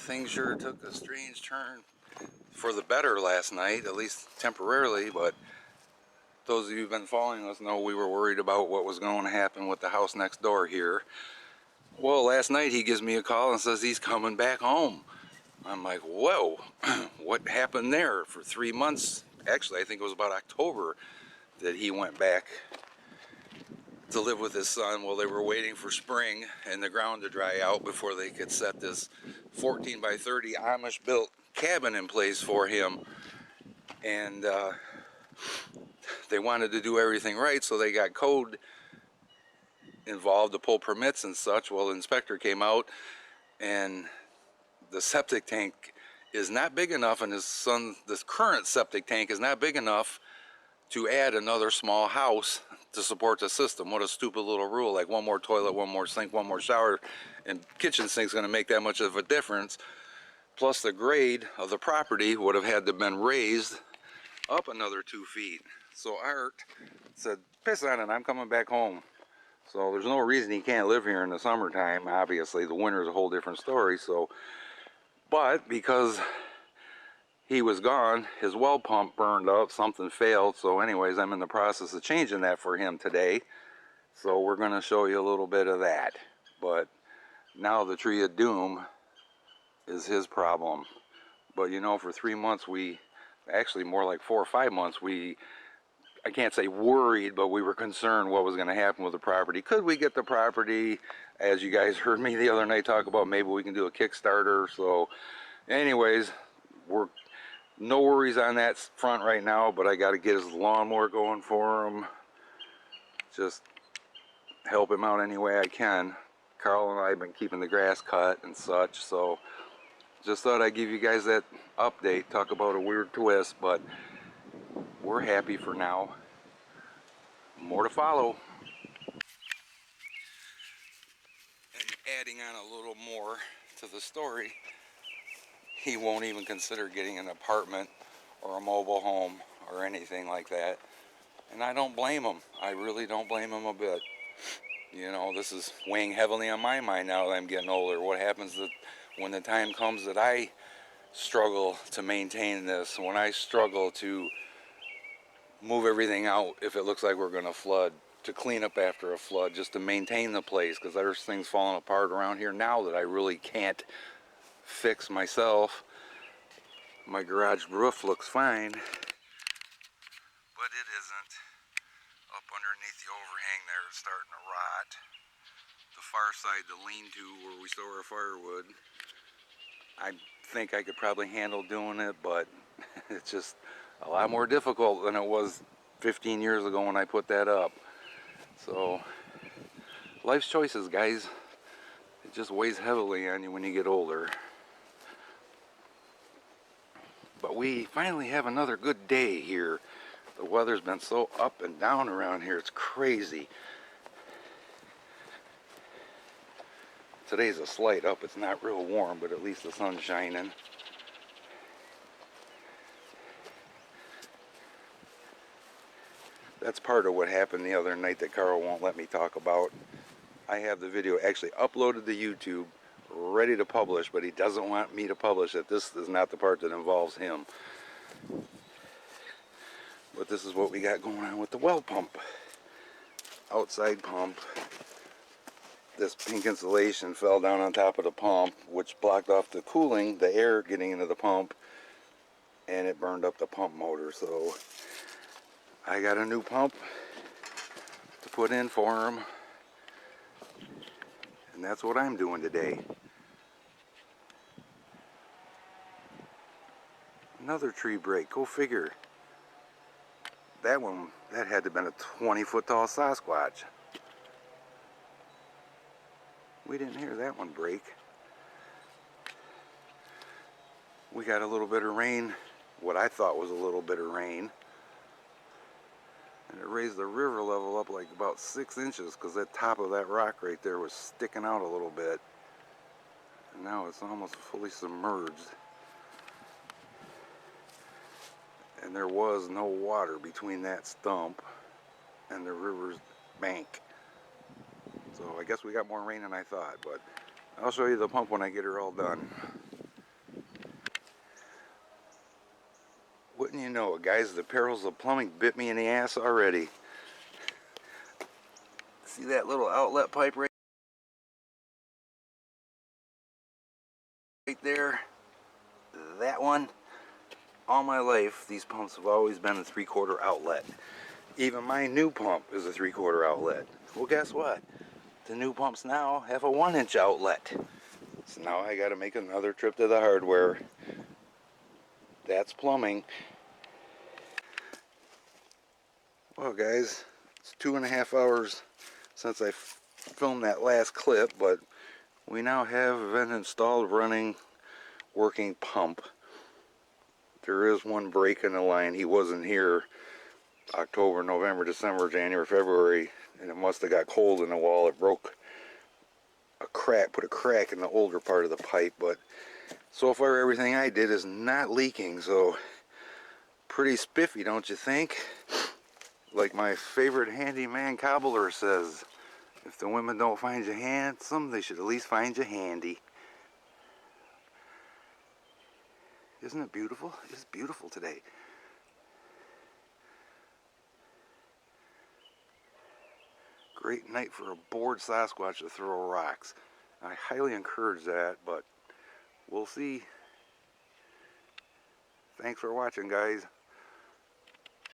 things sure took a strange turn for the better last night, at least temporarily, but those of you who've been following us know we were worried about what was going to happen with the house next door here. Well, last night he gives me a call and says he's coming back home. I'm like, whoa, what happened there? For 3 months, actually I think it was about October that he went back to live with his son while they were waiting for spring and the ground to dry out before they could set this 14 by 30 Amish built cabin in place for him. And they wanted to do everything right, so they got code involved to pull permits and such. Well, the inspector came out and the septic tank is not big enough, and his son, this current septic tank is not big enough to add another small house to support the system. What a stupid little rule, like one more toilet, one more sink, one more shower, and kitchen sink's going to make that much of a difference. Plus the grade of the property would have had to have been raised up another 2 feet. So Art said, piss on it, I'm coming back home. So there's no reason he can't live here in the summertime. Obviously the winter is a whole different story. So, but because he was gone, his well pump burned up, something failed. So anyways, I'm in the process of changing that for him today. So we're going to show you a little bit of that. But now the tree of doom is his problem. But you know, for 3 months actually more like 4 or 5 months, I can't say worried, but we were concerned what was going to happen with the property. Could we get the property? As you guys heard me the other night talk about, maybe we can do a Kickstarter. So anyways, we're no worries on that front right now, but I got to get his lawnmower going for him. Just help him out any way I can. Carl and I have been keeping the grass cut and such, so just thought I'd give you guys that update. Talk about a weird twist, but we're happy for now. More to follow. And adding on a little more to the story, he won't even consider getting an apartment or a mobile home or anything like that. And I don't blame him. I really don't blame him a bit. You know, this is weighing heavily on my mind now that I'm getting older. What happens when the time comes that I struggle to maintain this, when I struggle to move everything out if it looks like we're going to flood, to clean up after a flood, just to maintain the place, because there's things falling apart around here now that I really can't fix myself. My garage roof looks fine, but it isn't. Up underneath the overhang there, it's starting to rot. The far side, the lean-to where we store our firewood, I think I could probably handle doing it, but it's just a lot more difficult than it was 15 years ago when I put that up. So life's choices, guys. It just weighs heavily on you when you get older. But we finally have another good day here. The weather's been so up and down around here, it's crazy. Today's a slight up, it's not real warm, but at least the sun's shining. That's part of what happened the other night that Carl won't let me talk about. I have the video actually uploaded to YouTube, ready to publish, but he doesn't want me to publish it. This is not the part that involves him. But this is what we got going on with the well pump. Outside pump. This pink insulation fell down on top of the pump, which blocked off the cooling, the air getting into the pump, and it burned up the pump motor. So I got a new pump to put in for him, and that's what I'm doing today. Another tree break, go figure. That one, that had to have been a 20-foot tall Sasquatch. We didn't hear that one break. We got a little bit of rain, what I thought was a little bit of rain. And it raised the river level up like about 6 inches because that top of that rock right there was sticking out a little bit. And now it's almost fully submerged. And there was no water between that stump and the river's bank. So I guess we got more rain than I thought, but I'll show you the pump when I get her all done. Wouldn't you know it, guys, the perils of plumbing bit me in the ass already. See that little outlet pipe right there? That one? All my life, these pumps have always been a 3/4 outlet. Even my new pump is a 3/4 outlet. Well, guess what? The new pumps now have a 1-inch outlet. So now I got to make another trip to the hardware. That's plumbing. Well, guys, it's 2.5 hours since I filmed that last clip, but we now have an installed, running, working pump. There is one break in the line. He wasn't here October, November, December, January, February, and it must have got cold in the wall. It broke a crack, put a crack in the older part of the pipe, but so far everything I did is not leaking, so pretty spiffy, don't you think? Like my favorite handyman cobbler says, if the women don't find you handsome, they should at least find you handy. Isn't it beautiful? It's beautiful today. Great night for a bored Sasquatch to throw rocks. I highly encourage that, but we'll see. Thanks for watching, guys.